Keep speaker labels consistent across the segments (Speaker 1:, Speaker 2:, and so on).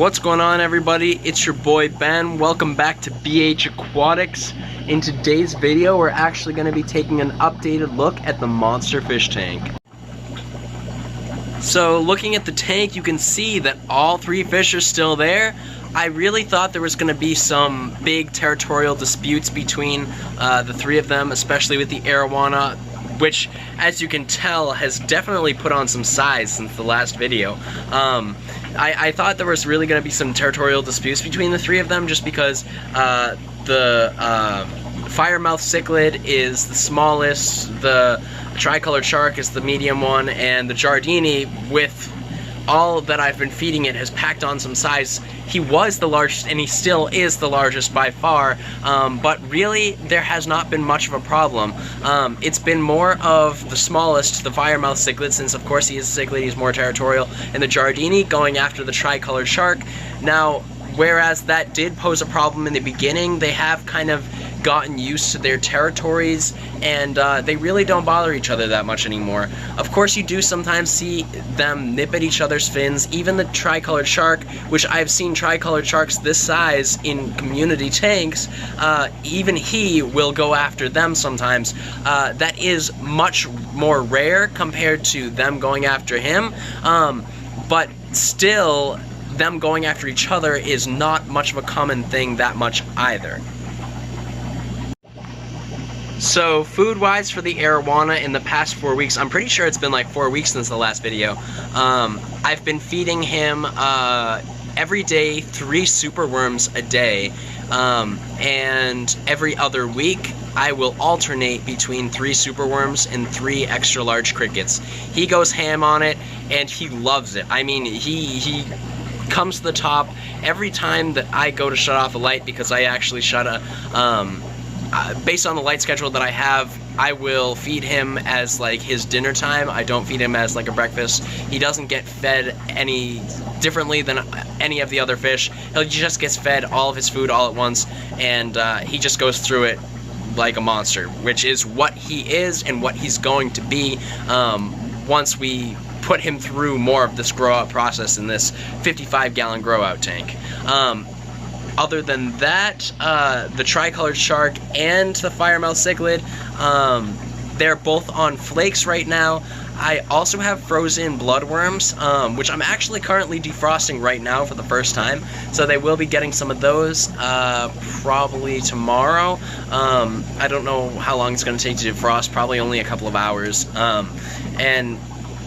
Speaker 1: What's going on, everybody? It's your boy Ben. Welcome back to BH Aquatics. In today's video, we're actually going to be taking an updated look at the monster fish tank. So looking at the tank, you can see that all three fish are still there. I really thought there was going to be some big territorial disputes between the three of them, especially with the arowana, which, as you can tell, has definitely put on some size since the last video. I thought there was really going to be some territorial disputes between the three of them, just because the firemouth cichlid is the smallest, the tricolored shark is the medium one, and the Giardini, with all that I've been feeding it, has packed on some size. He was the largest, and he still is the largest by far, but really there has not been much of a problem. It's been more of the smallest, the firemouth cichlid, since of course he is a cichlid, he's more territorial, and the Giardini going after the tricolored shark. Now, whereas that did pose a problem in the beginning, they have kind of gotten used to their territories, and they really don't bother each other that much anymore. Of course, you do sometimes see them nip at each other's fins. Even the tricolored shark, which I've seen tricolored sharks this size in community tanks, even he will go after them sometimes. That is much more rare compared to them going after him, but still, them going after each other is not much of a common thing that much either. So food-wise for the arowana in the past 4 weeks, I'm pretty sure it's been like 4 weeks since the last video, I've been feeding him every day 3 superworms a day, and every other week I will alternate between 3 superworms and 3 extra large crickets. He goes ham on it, and he loves it. I mean, he comes to the top every time that I go to shut off a light, because I actually shut a based on the light schedule that I have, I will feed him as like his dinner time. I don't feed him as like a breakfast. He doesn't get fed any differently than any of the other fish. He just gets fed all of his food all at once, and he just goes through it like a monster, which is what he is and what he's going to be once we put him through more of this grow out process in this 55-gallon grow out tank. Other than that, the tricolored shark and the firemouth cichlid, they're both on flakes right now. I also have frozen bloodworms, which I'm actually currently defrosting right now for the first time, so they will be getting some of those probably tomorrow. I don't know how long it's going to take to defrost, probably only a couple of hours. And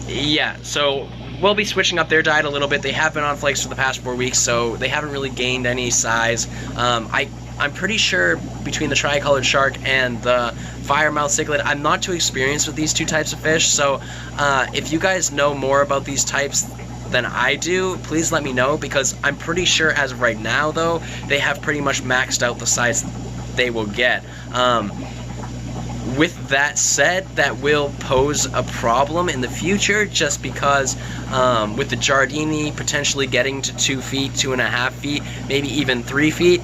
Speaker 1: yeah, so we'll be switching up their diet a little bit. They have been on flakes for the past 4 weeks, so they haven't really gained any size. I'm pretty sure between the tricolored shark and the firemouth cichlid, I'm not too experienced with these two types of fish, so if you guys know more about these types than I do, please let me know, because I'm pretty sure as of right now, though, they have pretty much maxed out the size they will get. With that said, that will pose a problem in the future, just because with the Giardini potentially getting to 2 feet, 2.5 feet, maybe even 3 feet,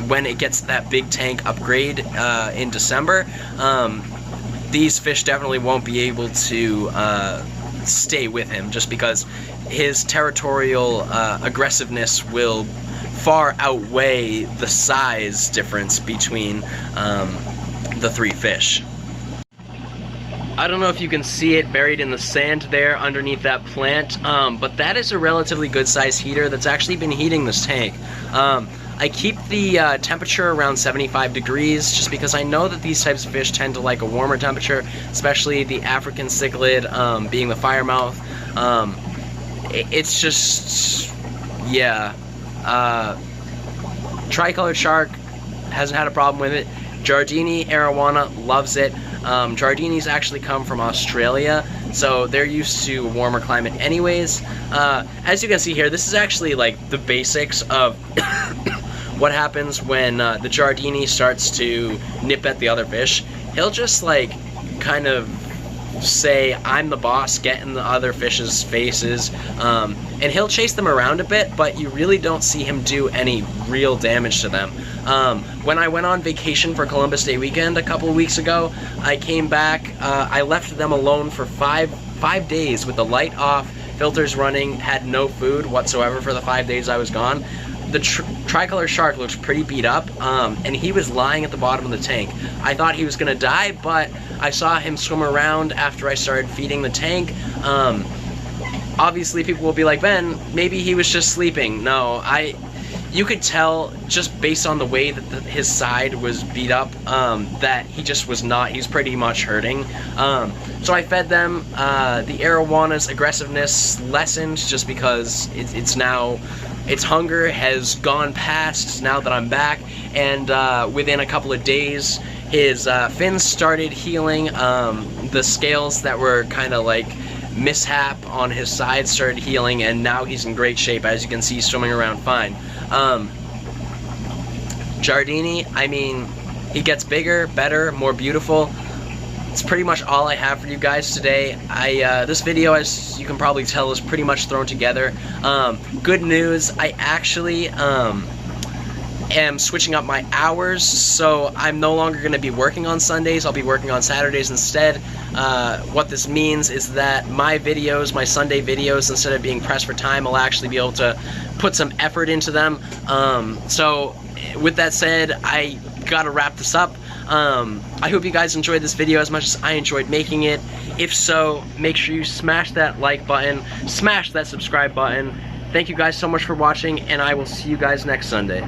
Speaker 1: when it gets that big tank upgrade in December, these fish definitely won't be able to stay with him, just because his territorial aggressiveness will far outweigh the size difference between the 3 fish. I don't know if you can see it buried in the sand there underneath that plant, but that is a relatively good sized heater that's actually been heating this tank. I keep the temperature around 75 degrees just because I know that these types of fish tend to like a warmer temperature, especially the African cichlid, being the firemouth. It's just, yeah. Tricolored shark hasn't had a problem with it. Giardini arowana loves it. Giardinis actually come from Australia, so they're used to a warmer climate anyways. As you can see here, this is actually like the basics of what happens when the Giardini starts to nip at the other fish. He'll just like kind of say, I'm the boss, get in the other fish's faces, and he'll chase them around a bit, but you really don't see him do any real damage to them. When I went on vacation for Columbus Day weekend a couple of weeks ago, I came back, I left them alone for five days with the light off, filters running, had no food whatsoever for the 5 days I was gone. The tricolor shark looks pretty beat up, and he was lying at the bottom of the tank. I thought he was gonna die, but I saw him swim around after I started feeding the tank. Obviously people will be like, Ben, maybe he was just sleeping. No, you could tell just based on the way that his side was beat up, that he just was not, he's pretty much hurting. So I fed them. The arowana's aggressiveness lessened just because its hunger has gone past now that I'm back, and within a couple of days his fins started healing. The scales that were kind of like mishap on his side started healing, and now he's in great shape. As you can see, swimming around fine. Giardini, I mean, he gets bigger, better, more beautiful. It's pretty much all I have for you guys today. This video, as you can probably tell, is pretty much thrown together. Good news, I actually am switching up my hours, so I'm no longer going to be working on Sundays. I'll be working on Saturdays instead. What this means is that my videos, my Sunday videos, instead of being pressed for time, I'll actually be able to put some effort into them. So with that said, I gotta wrap this up. I hope you guys enjoyed this video as much as I enjoyed making it. If so, make sure you smash that like button, smash that subscribe button. Thank you guys so much for watching, and I will see you guys next Sunday.